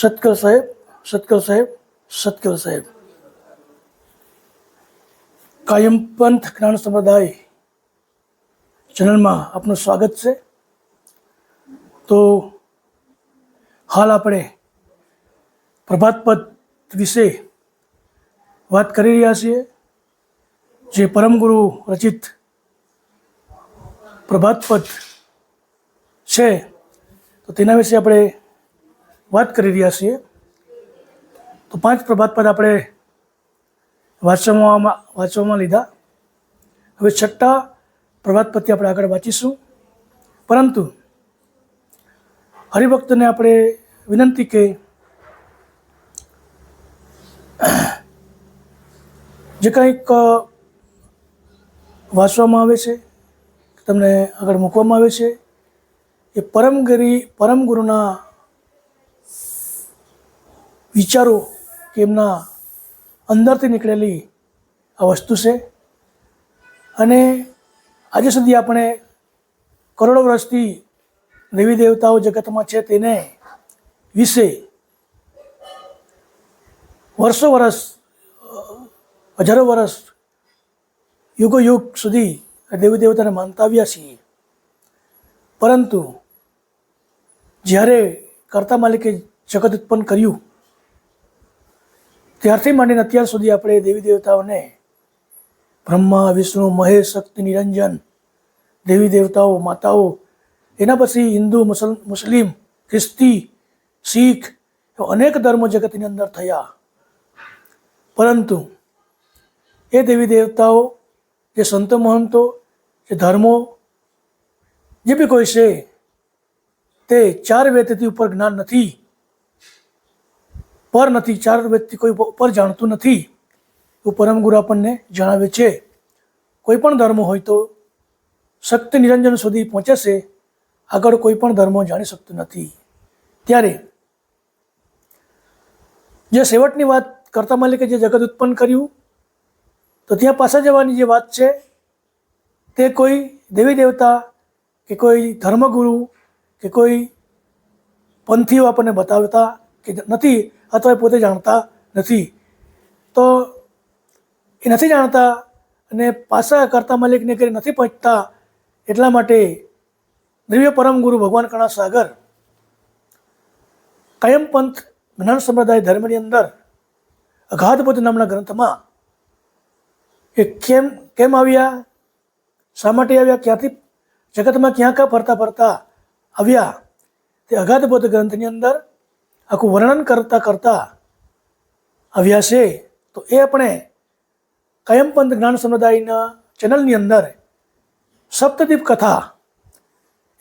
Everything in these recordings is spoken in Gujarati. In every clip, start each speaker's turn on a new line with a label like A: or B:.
A: સત્કર સાહેબ, સત્કર સાહેબ, સત્કર સાહેબ. કાયમ પંથ જ્ઞાન સંપ્રદાય ચેનલમાં આપનું સ્વાગત છે. તો હાલ આપણે પ્રભાત પદ વિશે વાત કરી રહ્યા છીએ. જે પરમગુરુ રચિત પ્રભાત પદ છે તો તેના વિશે આપણે વાત કરી રહ્યા છીએ. તો 5 પ્રભાત પદ આપણે વાંચવામાં લીધા. હવે 6ઠા પ્રભાત પદથી આપણે આગળ વાંચીશું. પરંતુ હરિભક્તને આપણે વિનંતી કે જે કંઈક વાંચવામાં આવે છે, તમને આગળ મૂકવામાં આવે છે, એ પરમ ગુરુના વિચારો કે એમના અંદરથી નીકળેલી આ વસ્તુ છે. અને આજે સુધી આપણે કરોડો વર્ષથી દેવી દેવતાઓ જગતમાં છે તેને વિશે વર્ષો વર્ષ, હજારો વર્ષ, યુગો યુગ સુધી દેવી દેવતાને માનતા આવ્યા છીએ. પરંતુ જ્યારે કર્તા માલિકે જગત ઉત્પન્ન કર્યું ત્યારથી માંડીને અત્યાર સુધી આપણે દેવી દેવતાઓને બ્રહ્મા, વિષ્ણુ, મહેશ, શક્તિ, નિરંજન, દેવી દેવતાઓ, માતાઓ, એના પછી હિન્દુ, મુસ્લિમ, ખ્રિસ્તી, શીખ, અનેક ધર્મો જગતની અંદર થયા. પરંતુ એ દેવી દેવતાઓ, જે સંતો મહંતો, જે ધર્મો, જે બી કોઈ છે તે 4 વેદથી ઉપર જ્ઞાન નથી, પર નથી, 4 વેદથી કોઈ ઉપર જાણતું નથી એવું પરમ ગુરુ આપણને જણાવે છે. કોઈ પણ ધર્મ હોય તો શક્તિ નિરંજન સુધી પહોંચે છે, આગળ કોઈ પણ ધર્મ જાણી શકતું નથી. ત્યારે જે છેવટની વાત કર્તા માલિકે જે જગત ઉત્પન્ન કર્યું તો ત્યાં પાછા જવાની જે વાત છે તે કોઈ દેવી દેવતા કે કોઈ ધર્મગુરુ કે કોઈ પંથીઓ આપણને બતાવતા કે નથી, અથવા પોતે જાણતા નથી. તો એ નથી જાણતા અને પાછા કર્તા માલિકને કરી નથી પહોંચતા. એટલા માટે દિવ્ય પરમ ગુરુ ભગવાન કણા સાગર કાયમ પંથ જ્ઞાન સંપ્રદાય ધર્મની અંદર અગાધબોધ નામના ગ્રંથમાં એ કેમ આવ્યા, શા માટે આવ્યા, ક્યાંથી જગતમાં ક્યાં ફરતા ફરતા આવ્યા, તે અગાધબોધ ગ્રંથની અંદર આખું વર્ણન કરતા આવ્યા છે. તો એ આપણે કાયમ પંથ જ્ઞાન સંપ્રદાયના ચેનલની અંદર સપ્તદીપ કથા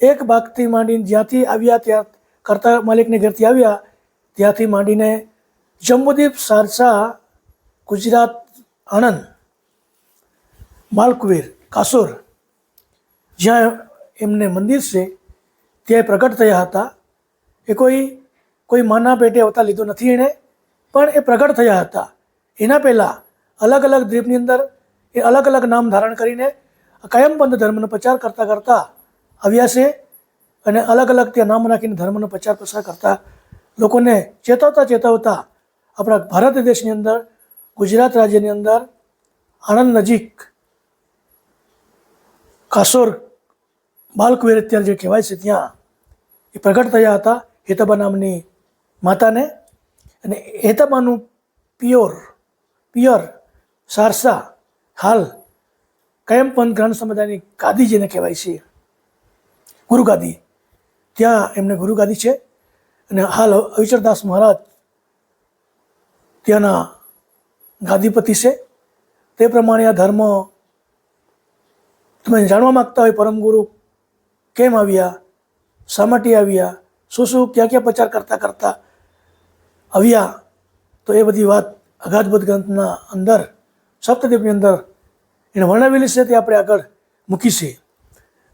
A: એક ભાગથી માંડીને જ્યાંથી આવ્યા ત્યાં કર્તા માલિકને ઘરથી આવ્યા ત્યાંથી માંડીને જંબુદીપ, સારસા, ગુજરાત, આણંદ, માલકુવેર, કાસોર, જ્યાં એમને મંદિર છે ત્યાં પ્રગટ થયા હતા. એ કોઈ માના પેટે અવતાર લીધો નથી એણે, પણ એ પ્રગટ થયા હતા. એના પહેલાં અલગ અલગ દ્વીપની અંદર એ અલગ અલગ નામ ધારણ કરીને કાયમ પંથ ધર્મનો પ્રચાર કરતા આવ્યા છે. અને અલગ અલગ ત્યાં નામ રાખીને ધર્મનો પ્રચાર પ્રસાર કરતા લોકોને ચેતવતા આપણા ભારત દેશની અંદર, ગુજરાત રાજ્યની અંદર, આણંદ નજીક કાસોર, બાલકુવેર અત્યારે જે કહેવાય છે ત્યાં એ પ્રગટ થયા હતા હેતબા નામની માતાને. અને હેતબાનું પિયર સારસા હાલ કાયમ પંથ જ્ઞાન સંપ્રદાયની ગાદી જેને કહેવાય છે, ગુરુ ગાદી, ત્યાં એમને ગુરુ ગાદી છે. અને હાલ અવિચરદાસ મહારાજ ત્યાંના ગાદીપતિ છે. તે પ્રમાણે આ ધર્મ તમે જાણવા માગતા હોય પરમગુરુ કેમ આવ્યા, શા માટે આવ્યા, શું ક્યાં પ્રચાર કરતા આવ્યા, તો એ બધી વાત અગાધબોધ ગ્રંથના અંદર સપ્તદીપની અંદર એને વર્ણવેલી છે. તે આપણે આગળ મૂકી છે.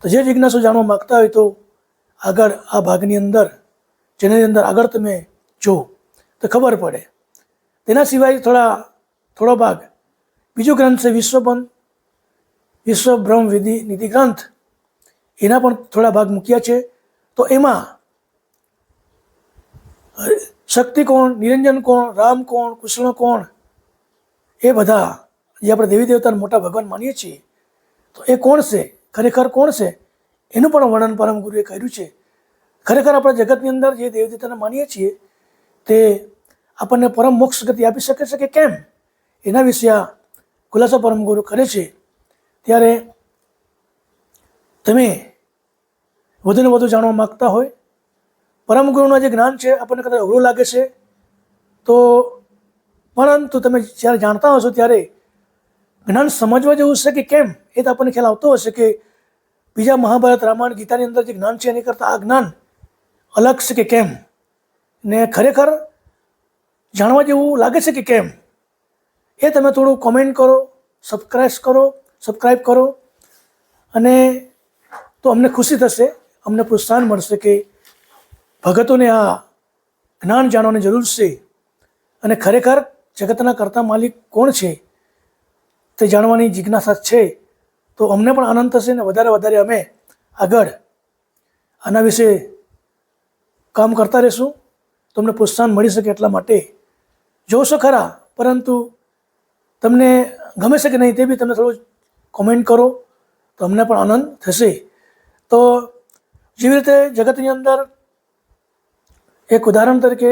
A: તો જે જિજ્ઞાસુ જાણવા માગતા હોય તો આગળ આ ભાગની અંદર, જેની અંદર આગળ તમે જો તો ખબર પડે. તેના સિવાય થોડો ભાગ બીજો ગ્રંથ છે વિશ્વ બ્રહ્મ નિધિ ગ્રંથ, એના પણ થોડા ભાગ મૂક્યા છે. તો એમાં શક્તિ કોણ, નિરંજન કોણ, રામ કોણ, કૃષ્ણ કોણ, એ બધા જે આપણે દેવી દેવતાના મોટા ભગવાન માનીએ છીએ, તો એ કોણ છે, ખરેખર કોણ છે, એનું પણ વર્ણન પરમ ગુરુએ કર્યું છે. ખરેખર આપણા જગતની અંદર જે દેવી દેવતાને માનીએ છીએ તે આપણને પરમ મોક્ષ ગતિ આપી શકે છે કે કેમ, એના વિશે આ ખુલાસો પરમ ગુરુ કરે છે. ત્યારે તમે વધુને વધુ જાણવા માગતા હોય, પરમ ગુરુનું જે જ્ઞાન છે આપણને કદાચ અઘરું લાગે છે, તો પરંતુ તમે જ્યારે જાણતા હશો ત્યારે જ્ઞાન સમજવા જેવું છે કે કેમ એ તો આપણને ખ્યાલ આવતો હશે કે બીજા મહાભારત, રામાયણ, ગીતાની અંદર જે જ્ઞાન છે એની કરતાં આ જ્ઞાન અલગ છે કે કેમ, ને ખરેખર જાણવા જેવું લાગે છે કે કેમ, એ તમે થોડું કોમેન્ટ કરો, સબસ્ક્રાઈબ કરો, અને તો અમને ખુશી થશે, અમને પ્રોત્સાહન મળશે કે ભગતોને આ જ્ઞાન જાણવાની જરૂર છે અને ખરેખર જગતના કર્તા માલિક કોણ છે તે જાણવાની જિજ્ઞાસા છે. તો અમને પણ આનંદ થશે ને વધારે અમે આગળ આના વિશે કામ કરતા રહીશું. તમને પ્રોત્સાહન મળી શકે એટલા માટે જોશો ખરા, પરંતુ તમને ગમે છે કે નહીં તે બી તમે થોડું કોમેન્ટ કરો તો અમને પણ આનંદ થશે. તો જેવી રીતે જગતની અંદર એક ઉદાહરણ તરીકે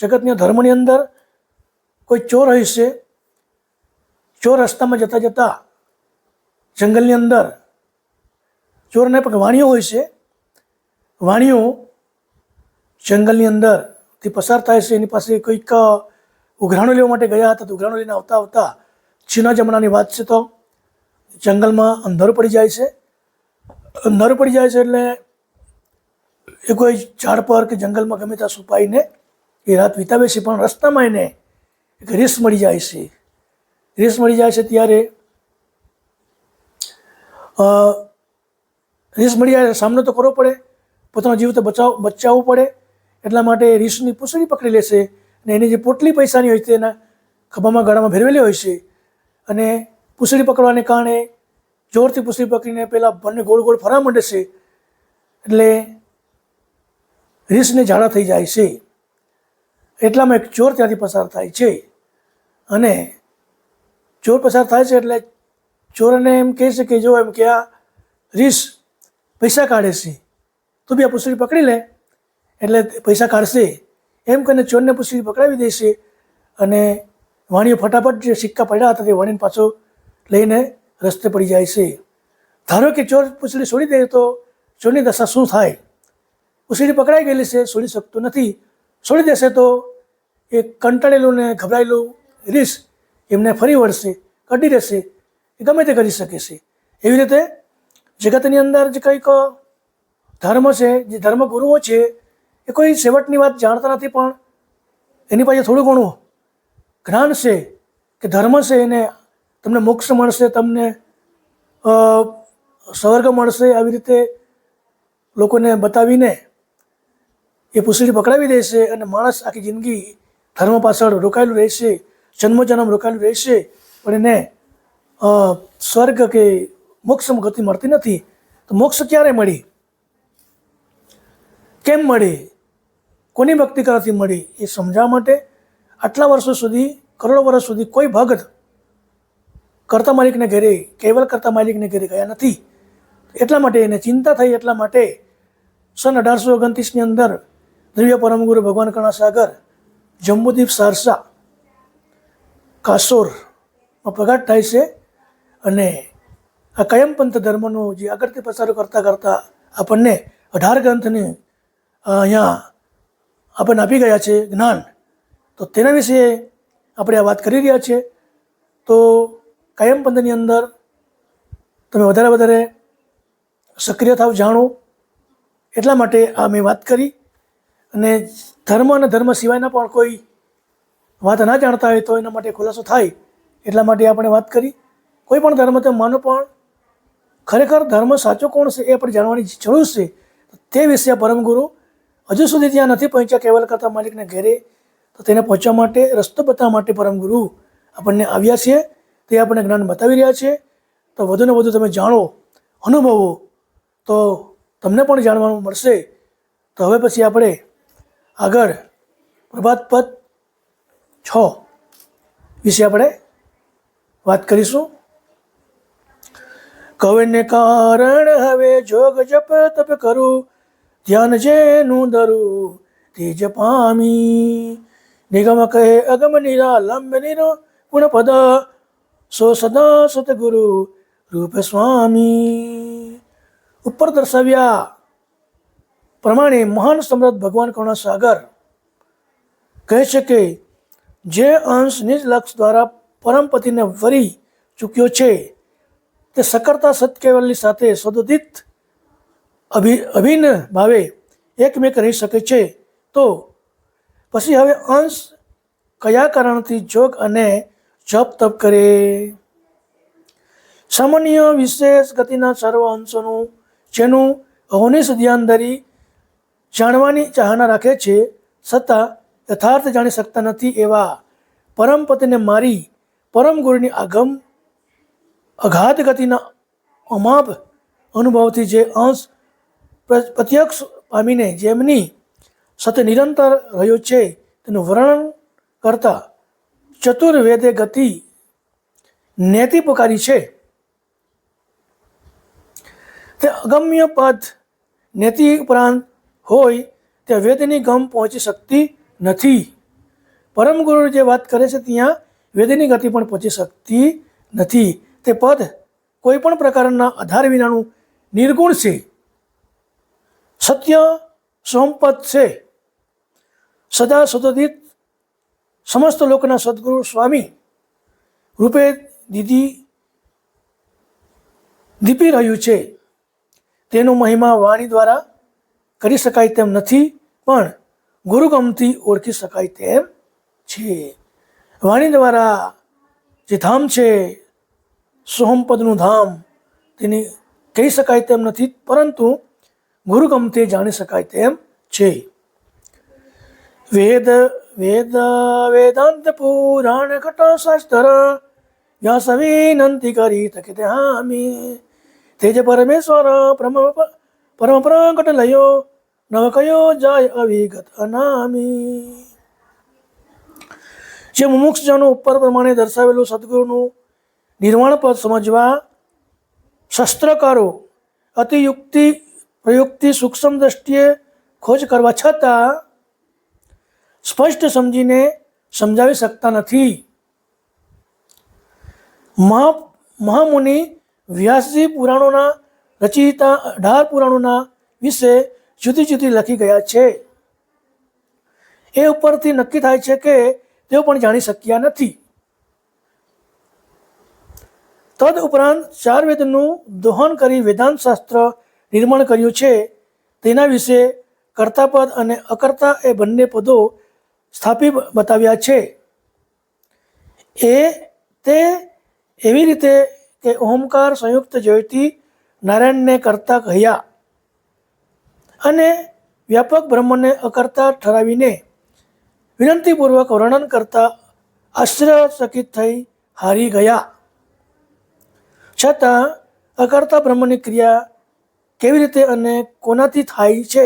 A: જગતના ધર્મની અંદર કોઈ ચોર હોય છે, ચોર રસ્તામાં જતાં જતાં જંગલની અંદર ચોરને પણ વાણિયો હોય છે, વાણિયો જંગલની અંદરથી પસાર થાય છે, એની પાસે કોઈક ઉઘરાણું લેવા માટે ગયા હતા, તો ઉઘરાણું લઈને આવતા છીના જમણાની વાત છે, તો જંગલમાં અંધારું પડી જાય છે. અંધારું પડી જાય છે એટલે એ કોઈ ઝાડ પર કે જંગલમાં ગમે ત્યાં છુપાઈને એ રાત વિતાવે છે, પણ રસ્તામાં એને એક રીસ મળી જાય છે. રીસ મળી જાય છે ત્યારે રીસ મળી જાય, સામનો તો કરવો પડે, પોતાનો જીવ તો બચાવવું પડે, એટલા માટે રીસની પૂંછડી પકડી લેશે અને એની જે પોટલી પૈસાની હોય છે એના ખભામાં ગળામાં ભેરવેલી હોય છે, અને પૂંછડી પકડવાને કારણે જોરથી પૂંછડી પકડીને પહેલાં બંને ગોળ ગોળ ફરવા માંડે છે, એટલે રીસને ઝાડા થઈ જાય છે. એટલામાં એક ચોર ત્યાંથી પસાર થાય છે, અને ચોર પસાર થાય છે એટલે ચોરને એમ કહે છે કે જો એમ કે આ રીસ પૈસા કાઢે છે, તું બી આ પૂંછડી પકડી લે એટલે પૈસા કાઢશે, એમ કહીને ચોરને પૂંછડી પકડાવી દેશે, અને વાણીઓ ફટાફટ જે સિક્કા પડ્યા હતા તે વાણીને પાછો લઈને રસ્તે પડી જાય છે. ધારો કે ચોર પૂંછડી છોડી દે તો ચોરની દશા શું થાય? પૂંછડી પકડાઈ ગયેલી છે, છોડી શકતું નથી, છોડી દેશે તો એ કંટાળેલું ને ગભરાયેલું રીસ એમને ફરી વળશે, કઢી રહેશે, એ ગમે તે કરી શકે છે. એવી રીતે જગતની અંદર જે કંઈક ધર્મ છે, જે ધર્મગુરુઓ છે, એ કોઈ છેવટની વાત જાણતા નથી, પણ એની પાસે થોડું ઘણું જ્ઞાન છે કે ધર્મ છે, એને તમને મોક્ષ મળશે, તમને સ્વર્ગ મળશે, આવી રીતે લોકોને બતાવીને એ પૂંછડી પકડાવી દેશે, અને માણસ આખી જિંદગી ધર્મ પાછળ રોકાયેલું રહેશે, જન્મ રોકાયેલું રહેશે, પણ એને સ્વર્ગ કે મોક્ષ ગતિ મળતી નથી. તો મોક્ષ ક્યારે મળી, કેમ મળી, કોની ભક્તિ કરવાથી મળી, એ સમજાવવા માટે આટલા વર્ષો સુધી, કરોડો વર્ષ સુધી કોઈ ભગત કર્તા માલિકને ઘેરે, કેવલ કર્તા માલિકને ઘેરે ગયા નથી. એટલા માટે એને ચિંતા થઈ, એટલા માટે સન 1829ની અંદર દિવ્ય પરમગુરુ ભગવાન કણાસાગર જંબુદ્વીપ સારસા કાસોરમાં પ્રગટ થાય છે, અને આ કાયમ પંથ ધર્મનો જે આગળથી પસારો કરતાં આપણને 18 ગ્રંથને અહીંયા આપણને આપી ગયા છે જ્ઞાન. તો તેના વિશે આપણે આ વાત કરી રહ્યા છીએ. તો કાયમ પંથની અંદર તમે વધારે સક્રિય થાવ, જાણો, એટલા માટે આ મેં વાત કરી. અને ધર્મ અને ધર્મ સિવાયના પણ કોઈ વાત ના જાણતા હોય તો એના માટે ખુલાસો થાય, એટલા માટે આપણે વાત કરી. કોઈ પણ ધર્મ તમે માનો, પણ ખરેખર ધર્મ સાચો કોણ છે એ આપણે જાણવાની જરૂર છે. તે વિશે પરમગુરુ હજુ સુધી ત્યાં નથી પહોંચ્યા કેવલ કર્તા માલિકને ઘેરે, તો તેને પહોંચવા માટે, રસ્તો બતાવવા માટે પરમગુરુ આપણને આવ્યા છે, તે આપણને જ્ઞાન બતાવી રહ્યા છે. તો વધુને વધુ તમે જાણો, અનુભવો, તો તમને પણ જાણવાનું મળશે. તો હવે પછી આપણે આગળ પ્રભાત પદ 6 વિશે આપણે વાત કરીશું. કવેને કારણ હવે જોગ જપ તપ કરું, ધ્યાન જેનું ધરું તેજ પામી. નિગમ કહે અગમ નિરાલંબ નિર્ગુણ પદ, સો સદા સતગુરુ રૂપ સ્વામી. ઉપર દર્શાવ્યા પ્રમાણે મહાન સમૃદ્ધ ભગવાન કરુણાસાગર કહે છે કે જે અંશ નિજ લક્ષ દ્વારા પરમપતિને વરી ચૂક્યો છે તે સકરતા સત્કેવલની સાથે સદોદિત અભિન્ન ભાવે એકમેક રહી શકે છે. તો પછી હવે અંશ કયા કારણથી જોગ અને જપ તપ કરે? સામાન્ય વિશેષ ગતિના સર્વ અંશોનું જેનું અહોનિશ ધ્યાન ધરી જાણવાની ચાહના રાખે છે, છતાં યથાર્થ જાણી શકતા નથી એવા પરમપતિને મારી પરમ ગુરુની અગાધ ગતિના અમાપ અનુભવથી જે અંશ પ્રત્યક્ષ પામીને જેમની સાથે નિરંતર રહ્યો છે તેનું વર્ણન કરતા ચતુર્વેદે ગતિ નેતિ પુકારી છે. તે અગમ્ય પદ નેતિ ઉપરાંત હોય તે વેદની ગમ પહોંચી શકતી નથી. પરમ ગુરુ જે વાત કરે છે ત્યાં વેદની ગતિ પણ પહોંચી શકતી નથી. તે પદ કોઈ પણ પ્રકારના આધાર વિનાનું નિર્ગુણ છે, સત્ય સોમપદ છે, સદા સદોદિત સમસ્ત લોકોના સદગુરુ સ્વામી રૂપે દીપી રહ્યું છે. તેનો મહિમા વાણી દ્વારા કરી શકાય તેમ નથી, પણ ગુરુગમથી ઓળખી શકાય તેમ છે. વાણી દ્વારા જે ધામ છે સોહમપદનું ધામ તેની કહી શકાય તેમ નથી, પરંતુ ગુરુગમથી જાણી શકાય તેમ છે. વેદ વેદાંત પુરાણ ઘટા શાસ્ત્ર વ્યાસ વિનંતી કરી તકે હામી. તેજ પરમેશ્વર પરમ પ્રગટ લયો નવ કયો જાય અવિગત અનામી. જે મુમુક્ષજનો ઉપર પ્રમાણે દર્શાવેલું સદગુરુનું નિર્વાણ પદ સમજવા શાસ્ત્રકારો અતિયુક્તિ પ્રયુક્તિ સૂક્ષ્મ દ્રષ્ટિએ ખોજ કરવા છતાં સ્પષ્ટ સમજીને સમજાવી શકતા નથી. મહામુનિ વ્યાસજી પુરાણોના રચયિતા 18 પુરાણોના વિશે જુદી જુદી લખી ગયા છે. એ ઉપરથી નક્કી થાય છે કે તેઓ પણ જાણી શક્યા નથી. તદ ઉપરાંત 4 વેદનું દોહન કરી વેદાંત શાસ્ત્ર નિર્માણ કર્યું છે. તેના વિશે કર્તાપદ અને અકર્તા એ બંને પદો સ્થાપી બતાવ્યા છે. તે એવી રીતે કે ઓમકાર સંયુક્ત જ્યોતિ નારાયણને કર્તા કહ્યા અને વ્યાપક બ્રહ્મને અકર્તા ઠરાવીને વિનંતીપૂર્વક વર્ણન કરતા આશ્ચર્યચકિત થઈ હારી ગયા. છતાં અકર્તા બ્રહ્મની ક્રિયા કેવી રીતે અને કોનાથી થાય છે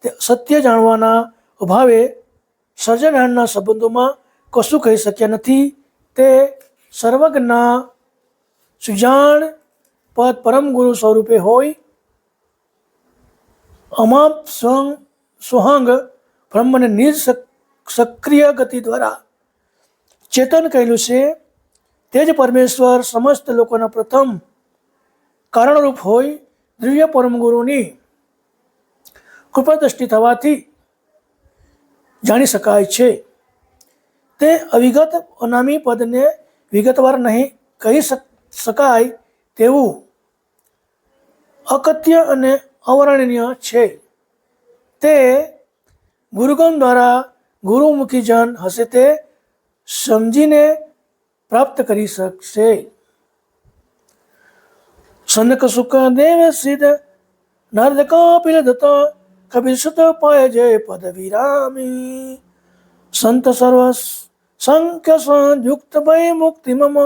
A: તે સત્ય જાણવાના અભાવે સર્જનહારના સંબંધોમાં કશું કહી શક્યા નથી. તે સર્વજ્ઞના સુજાણ પદ પરમ ગુરુ સ્વરૂપે હોય અમાપ સોહાંગ બ્રહ્મને નિજ સક્રિય ગતિ દ્વારા ચેતન કહેલું છે. તે જ પરમેશ્વર સમસ્ત લોકોના પ્રથમ કારણરૂપ હોય દિવ્ય પરમ ગુરુની કૃપા દ્રષ્ટિ થવાથી જાણી શકાય છે. તે અવિગત અનામી પદને વિગતવાર નહીં કહી શકાય તેવું અકથ્ય અને અવર્ણનીય છે. તે ગુરુગમ દ્વારા ગુરુમુખી જન હશે તે સમજીને પ્રાપ્ત કરી શકશે. સનક સુખ દેવ સિદ્ધ નારદ કપિલ દત્ત કપિલ સુત પાય જય પદ વિરામી. સંત સર્વ સંખ્ય સંયુક્ત ભય મુક્તિ મમ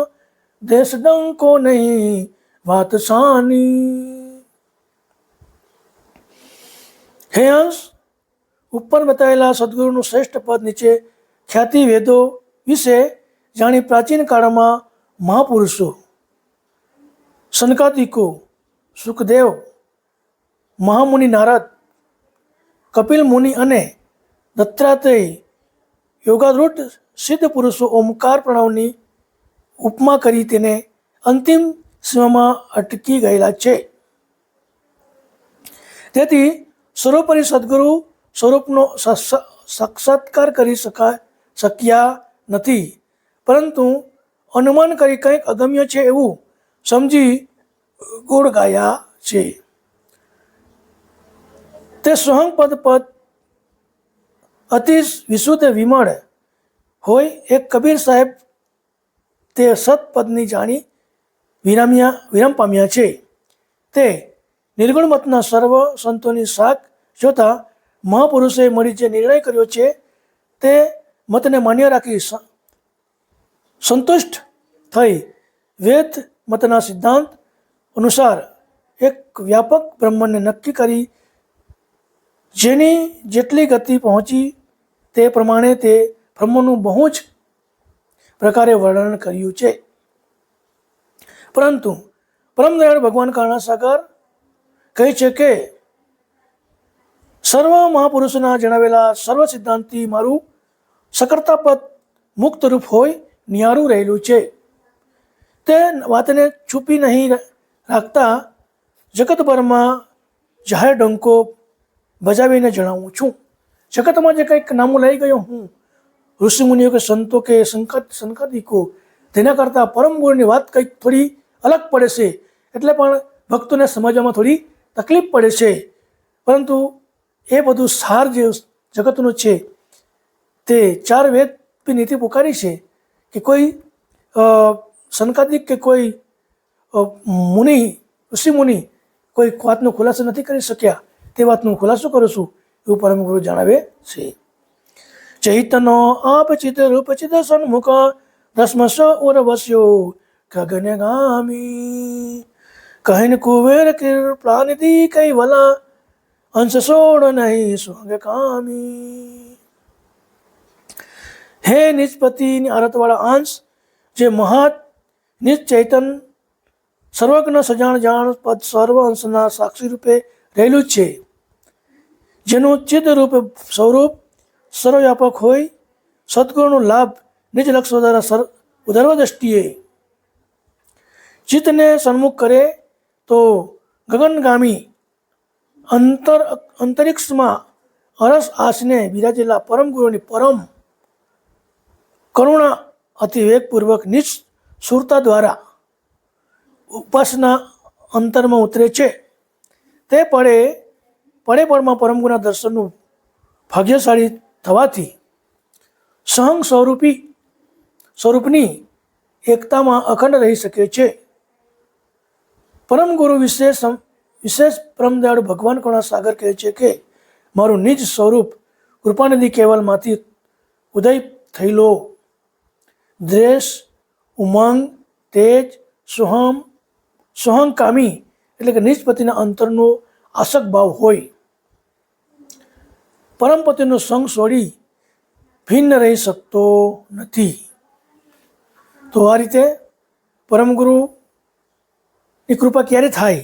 A: દેશ ડંકો નહીં વાત સાની. હે અંશ ઉપર બતાવેલા સદગુરુનું શ્રેષ્ઠ પદ નીચે ખ્યાતિ વેદો વિશે જાણી પ્રાચીન કાળમાં મહાપુરુષો સનકાદિકો, સુખદેવ, મહામુનિ નારદ, કપિલ મુનિ અને દત્તાત્રેય યોગારૂઢ સિદ્ધ પુરુષો ઓમકાર પ્રણવની ઉપમા કરી તેને અંતિમ સીમામાં અટકી ગયેલા છે. તેથી સર્વોપરી સદગુરુ સ્વરૂપનો સાક્ષાત્કાર કરી શક્યા નથી, પરંતુ અનુમાન કરી કંઈક અગમ્ય છે એવું સમજી ગુણ ગાયા છે. તે સોહમ પદ અતિ વિશુદ્ધ વિમળ હોય. એક કબીર સાહેબ તે સતપદની જાણી વિરામ પામ્યા છે. તે નિર્ગુણ મતના સર્વ સંતોની શાખ જોતા મહાપુરુષે મળી જે નિર્ણય કર્યો છે તે મતને માન્ય રાખી સંતુષ્ટ થઈ વેદ મતના સિદ્ધાંત અનુસાર એક વ્યાપક બ્રહ્મને નક્કી કરી જેની જેટલી ગતિ પહોંચી તે પ્રમાણે તે બ્રહ્મનું બહુ જ પ્રકારે વર્ણન કર્યું છે. પરંતુ પરમદયાળ ભગવાન કરુણાસાગર કહે છે કે સર્વ મહાપુરુષોના જણાવેલા સર્વ સિદ્ધાંતથી મારું સકર્તાપદ મુક્ત રૂપ હોય નિયારું રહેલું છે. તે વાતને છુપી નહીં રાખતા જગતભરમાં જાહેર ડંકો બજાવીને જણાવું છું. જગતમાં જે કંઈક નામું લઈ ગયો હું ઋષિમુનિઓ કે સંતો કે સંકાદિકો તેના કરતાં પરમ ગુરુની વાત કંઈક થોડી અલગ પડે છે, એટલે પણ ભક્તોને સમજવામાં થોડી તકલીફ પડે છે. પરંતુ એ બધું સાર જે જગતનું છે તે ચાર વેદની નીતિ પુકારી છે કે કોઈ સંકાદિક કે કોઈ મુનિ ઋષિમુનિ કોઈ વાતનો ખુલાસો નથી કરી શક્યા, તે વાતનો ખુલાસો કરું છું એવું પરમ ગુરુ જણાવે છે. ચૈતનો આપ ચિત રૂપ ચિત સન્મુખ દસમસ ઉર્વસ્યો ગગનગામી કહીન કુવેર કૃપાનિધિ કૈવલા અંશ સોડ નહીં સ્વંગ કામી. હે નિજપતિની આરતવાળા અંશ, જે મહાત નિજ ચૈતન સર્વજ્ઞ સજાણ જાણ પદ સર્વ અંશના સાક્ષી રૂપે રહેલું છે, જેનું ચિત્ત રૂપ સ્વરૂપ સર્વવ્યાપક હોય, સદગુરુનો લાભ નિજ લક્ષ્ય દ્વારા ઉધર્વ દ્રષ્ટિએ ચિત્તને સન્મુખ કરે તો ગગનગામી અંતરિક્ષમાં અરસ આસને બિરાજેલા પરમ ગુરુની પરમ કરુણા અતિવેગપૂર્વક નિજ સુરતા દ્વારા ઉપાસના અંતરમાં ઉતરે છે. તે પળમાં પરમ ગુરુના દર્શનનું ભાગ્યશાળી થવાથી સહંગ સ્વરૂપની એકતામાં અખંડ રહી શકે છે. પરમ ગુરુ વિશેષ પરમદયાળુ ભગવાન કરુણાસાગર કહે છે કે મારું નિજ સ્વરૂપ કૃપાનિધિ કેવલમાંથી ઉદય થયેલો દ્વેષ, ઉમંગ, તેજ, સોહંકામી એટલે કે નિજપતિના અંતરનો આસક ભાવ હોય, પરમપતિનો સંગ છોડી ભિન્ન રહી શકતો નથી. તો આ રીતે પરમગુરુની કૃપા ક્યારે થાય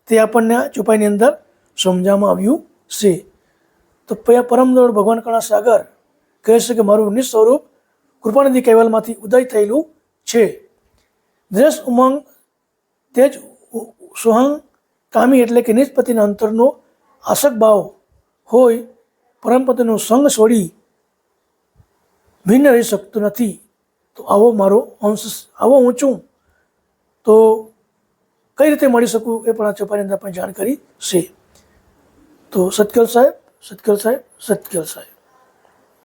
A: તે આપણને આ ચોપાઈની અંદર સમજાવવામાં આવ્યું છે. તો પરમદયાળુ ભગવાન કરુણાસાગર કહે છે કે મારું નિજ સ્વરૂપ કૃપાનિધિ કૈવલમાંથી ઉદય થયેલું છે. દ્વેષ, ઉમંગ, તેજ, સોહંગ કામી એટલે કે નિજપતિના અંતરનો આસક ભાવ હોય, પરમપતિનો સંગ છોડી ભિન્ન રહી શકતો નથી. તો આવો મારો અંશ, આવો હું છું, તો કઈ રીતે મળી શકું એ પણ આ ચોપાઈની અંદર પણ જાણકારી છે. તો સત્કલ સાહેબ.